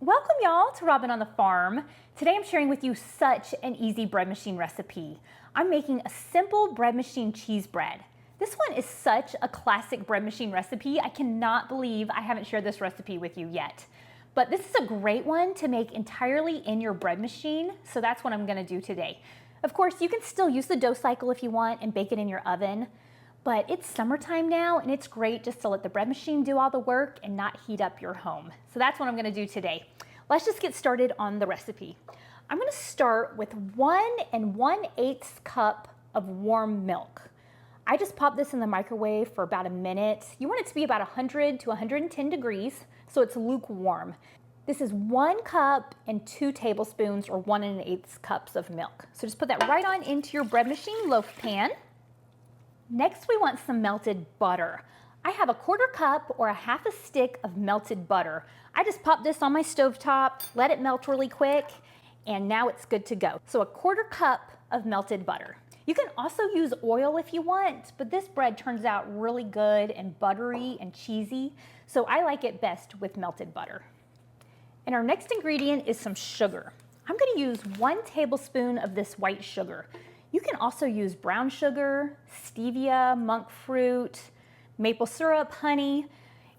Welcome y'all to Robin on the Farm. Today I'm sharing with you such an easy bread machine recipe. I'm making a simple bread machine cheese bread. This one is such a classic bread machine recipe. I cannot believe I haven't shared this recipe with you yet. But this is a great one to make entirely in your bread machine, so that's what I'm gonna do today. Of course, you can still use the dough cycle if you want and bake it in your oven, but it's summertime now and it's great just to let the bread machine do all the work and not heat up your home. So that's what I'm gonna do today. Let's just get started on the recipe. I'm gonna start with 1 1/8 cup of warm milk. I just popped this in the microwave for about a minute. You want it to be about 100 to 110 degrees, so it's lukewarm. This is 1 cup and 2 tablespoons or 1 1/8 cups of milk. So just put that right on into your bread machine loaf pan. Next, we want some melted butter. I have a 1/4 cup or a 1/2 stick of melted butter. I just popped this on my stovetop, let it melt really quick, and now it's good to go. So a 1/4 cup of melted butter. You can also use oil if you want, but this bread turns out really good and buttery and cheesy, so I like it best with melted butter. And our next ingredient is some sugar. I'm gonna use 1 tablespoon of this white sugar. You can also use brown sugar, stevia, monk fruit, maple syrup, honey.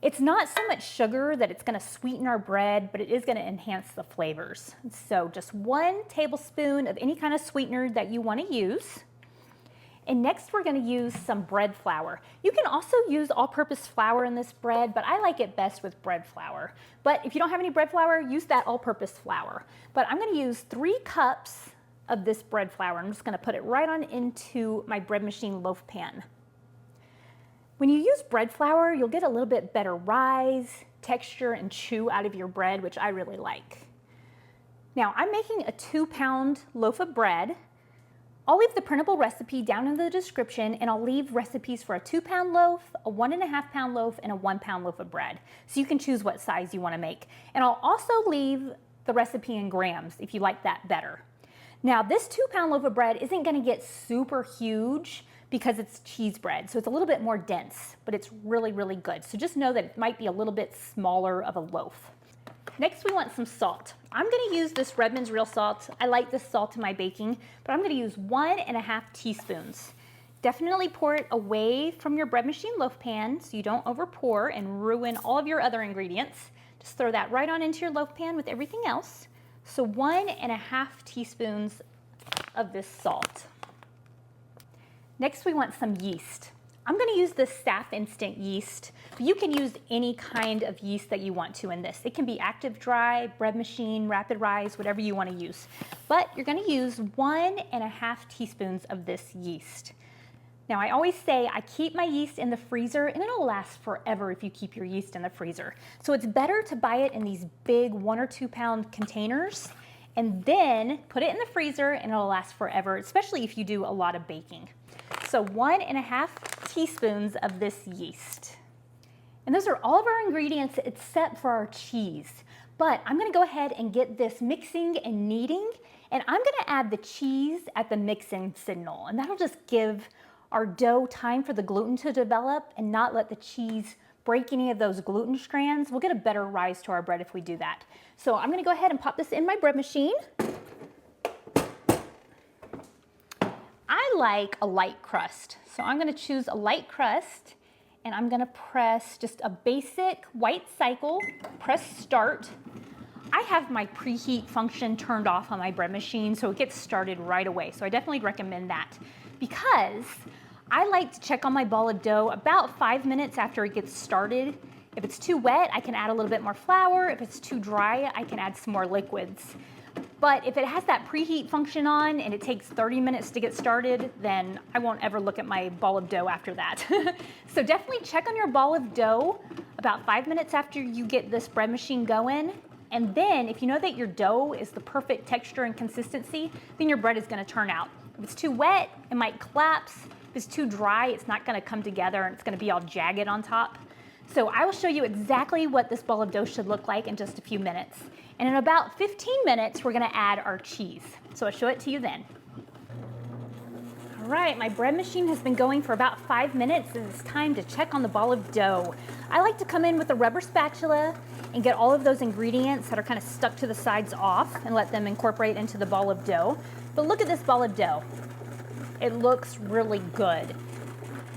It's not so much sugar that it's gonna sweeten our bread, but it is gonna enhance the flavors. So just 1 tablespoon of any kind of sweetener that you wanna use. And next we're gonna use some bread flour. You can also use all-purpose flour in this bread, but I like it best with bread flour. But if you don't have any bread flour, use that all-purpose flour. But I'm gonna use 3 cups of this bread flour. I'm just gonna put it right on into my bread machine loaf pan. When you use bread flour, you'll get a little bit better rise, texture, and chew out of your bread, which I really like. Now, I'm making a 2-pound loaf of bread. I'll leave the printable recipe down in the description, and I'll leave recipes for a 2-pound loaf, a 1.5 pound loaf, and a 1-pound loaf of bread. So you can choose what size you wanna make. And I'll also leave the recipe in grams if you like that better. Now, this 2-pound loaf of bread isn't gonna get super huge because it's cheese bread, so it's a little bit more dense, but it's really, really good. So just know that it might be a little bit smaller of a loaf. Next, we want some salt. I'm gonna use this Redmond's real salt. I like this salt in my baking, but I'm gonna use 1.5 teaspoons. Definitely pour it away from your bread machine loaf pan so you don't over pour and ruin all of your other ingredients. Just throw that right on into your loaf pan with everything else. So 1.5 teaspoons of this salt. Next, we want some yeast. I'm gonna use this Staff Instant yeast, but you can use any kind of yeast that you want to in this. It can be active dry, bread machine, rapid rise, whatever you wanna use. But you're gonna use 1.5 teaspoons of this yeast. Now, I always say I keep my yeast in the freezer and it'll last forever if you keep your yeast in the freezer. So it's better to buy it in these big 1 or 2 pound containers and then put it in the freezer and it'll last forever, especially if you do a lot of baking. So 1.5 teaspoons of this yeast. And those are all of our ingredients except for our cheese. But I'm gonna go ahead and get this mixing and kneading, and I'm gonna add the cheese at the mixing signal, and that'll just give our dough time for the gluten to develop and not let the cheese break any of those gluten strands. We'll get a better rise to our bread if we do that. So I'm gonna go ahead and pop this in my bread machine. I like a light crust, so I'm gonna choose a light crust and I'm gonna press just a basic white cycle, press start. I have my preheat function turned off on my bread machine so it gets started right away. So I definitely recommend that because I like to check on my ball of dough about 5 minutes after it gets started. If it's too wet, I can add a little bit more flour. If it's too dry, I can add some more liquids. But if it has that preheat function on and it takes 30 minutes to get started, then I won't ever look at my ball of dough after that. So definitely check on your ball of dough about 5 minutes after you get this bread machine going. And then if you know that your dough is the perfect texture and consistency, then your bread is gonna turn out. If it's too wet, it might collapse. If it's too dry, it's not gonna come together and it's gonna be all jagged on top. So I will show you exactly what this ball of dough should look like in just a few minutes. And in about 15 minutes, we're gonna add our cheese. So I'll show it to you then. All right, my bread machine has been going for about 5 minutes and it's time to check on the ball of dough. I like to come in with a rubber spatula and get all of those ingredients that are kind of stuck to the sides off and let them incorporate into the ball of dough. But look at this ball of dough. It looks really good.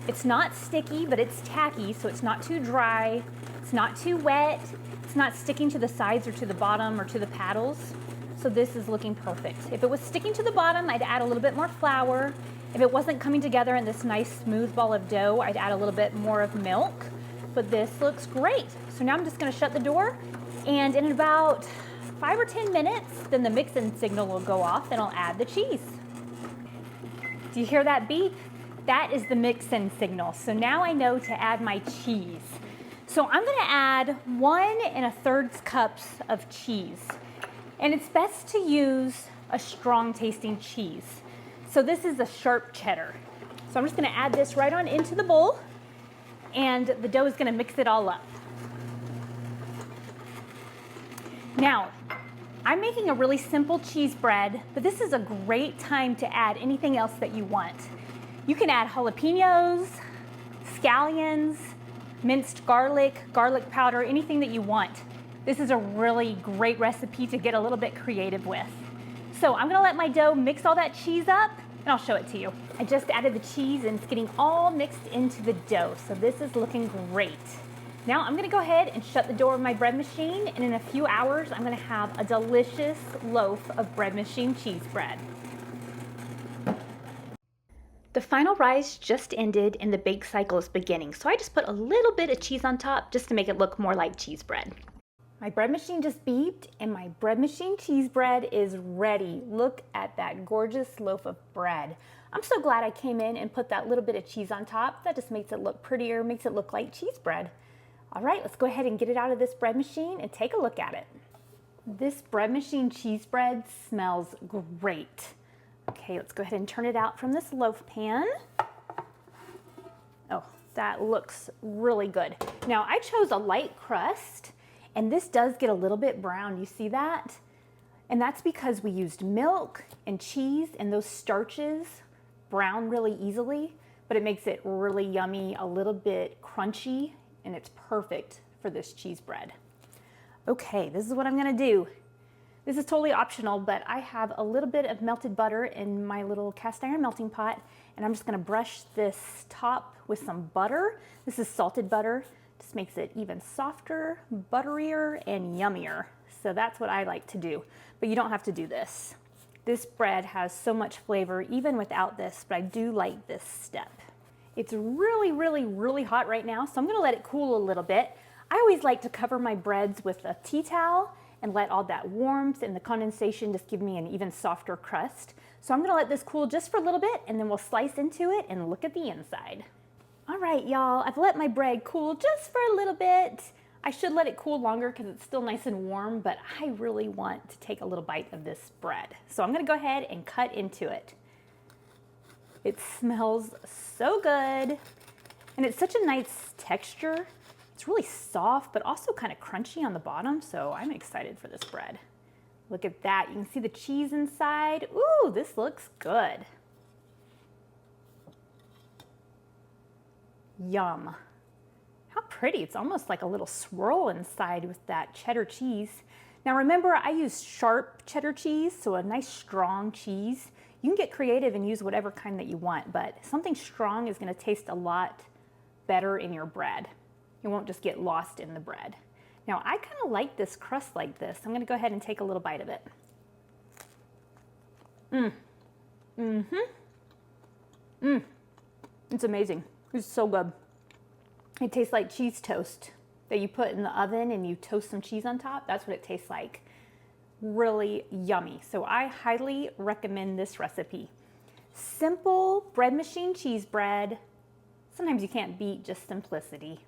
It's not sticky, but it's tacky, so it's not too dry. It's not too wet. It's not sticking to the sides or to the bottom or to the paddles. So this is looking perfect. If it was sticking to the bottom, I'd add a little bit more flour. If it wasn't coming together in this nice smooth ball of dough, I'd add a little bit more of milk. But this looks great. So now I'm just gonna shut the door, and in about 5 or 10 minutes, then the mix-in signal will go off and I'll add the cheese. Do you hear that beep? That is the mix-in signal. So now I know to add my cheese. So I'm gonna add 1 1/3 cups of cheese. And it's best to use a strong tasting cheese. So this is a sharp cheddar. So I'm just gonna add this right on into the bowl, and the dough is gonna mix it all up. Now, I'm making a really simple cheese bread, but this is a great time to add anything else that you want. You can add jalapenos, scallions, minced garlic, garlic powder, anything that you want. This is a really great recipe to get a little bit creative with. So I'm gonna let my dough mix all that cheese up, and I'll show it to you. I just added the cheese and it's getting all mixed into the dough, so this is looking great. Now I'm gonna go ahead and shut the door of my bread machine, and in a few hours I'm gonna have a delicious loaf of bread machine cheese bread. The final rise just ended and the bake cycle is beginning, so I just put a little bit of cheese on top just to make it look more like cheese bread. My bread machine just beeped and my bread machine cheese bread is ready. Look at that gorgeous loaf of bread. I'm so glad I came in and put that little bit of cheese on top. That just makes it look prettier, makes it look like cheese bread. All right, let's go ahead and get it out of this bread machine and take a look at it. This bread machine cheese bread smells great. Okay, let's go ahead and turn it out from this loaf pan. Oh, that looks really good. Now, I chose a light crust, and this does get a little bit brown. You see that? And that's because we used milk and cheese, and those starches brown really easily, but it makes it really yummy, a little bit crunchy, and it's perfect for this cheese bread. Okay, this is what I'm gonna do. This is totally optional, but I have a little bit of melted butter in my little cast iron melting pot, and I'm just gonna brush this top with some butter. This is salted butter. Just makes it even softer, butterier, and yummier. So that's what I like to do, but you don't have to do this. This bread has so much flavor even without this, but I do like this step. It's really, really, really hot right now, so I'm gonna let it cool a little bit. I always like to cover my breads with a tea towel and let all that warmth and the condensation just give me an even softer crust. So I'm gonna let this cool just for a little bit, and then we'll slice into it and look at the inside. All right, y'all, I've let my bread cool just for a little bit. I should let it cool longer because it's still nice and warm, but I really want to take a little bite of this bread. So I'm gonna go ahead and cut into it. It smells so good, and it's such a nice texture. It's really soft, but also kind of crunchy on the bottom, so I'm excited for this bread. Look at that, you can see the cheese inside. Ooh, this looks good. Yum. How pretty, it's almost like a little swirl inside with that cheddar cheese. Now remember, I use sharp cheddar cheese, so a nice strong cheese. You can get creative and use whatever kind that you want, but something strong is gonna taste a lot better in your bread. It won't just get lost in the bread. Now I kind of like this crust like this. I'm gonna go ahead and take a little bite of it. It's amazing. It's so good. It tastes like cheese toast that you put in the oven and you toast some cheese on top. That's what it tastes like. Really yummy. So I highly recommend this recipe. Simple bread machine cheese bread. Sometimes you can't beat just simplicity.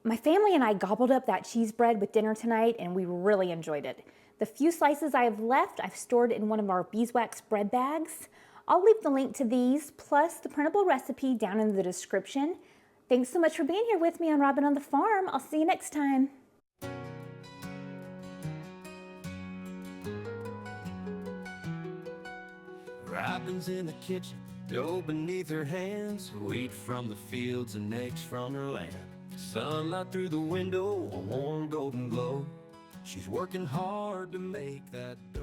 My family and I gobbled up that cheese bread with dinner tonight, and we really enjoyed it. The few slices I have left, I've stored in one of our beeswax bread bags. I'll leave the link to these, plus the printable recipe down in the description. Thanks so much for being here with me on Robin on the Farm. I'll see you next time. Robin's in the kitchen, dough beneath her hands, wheat from the fields and eggs from her land. Sunlight through the window, a warm golden glow. She's working hard to make that dough.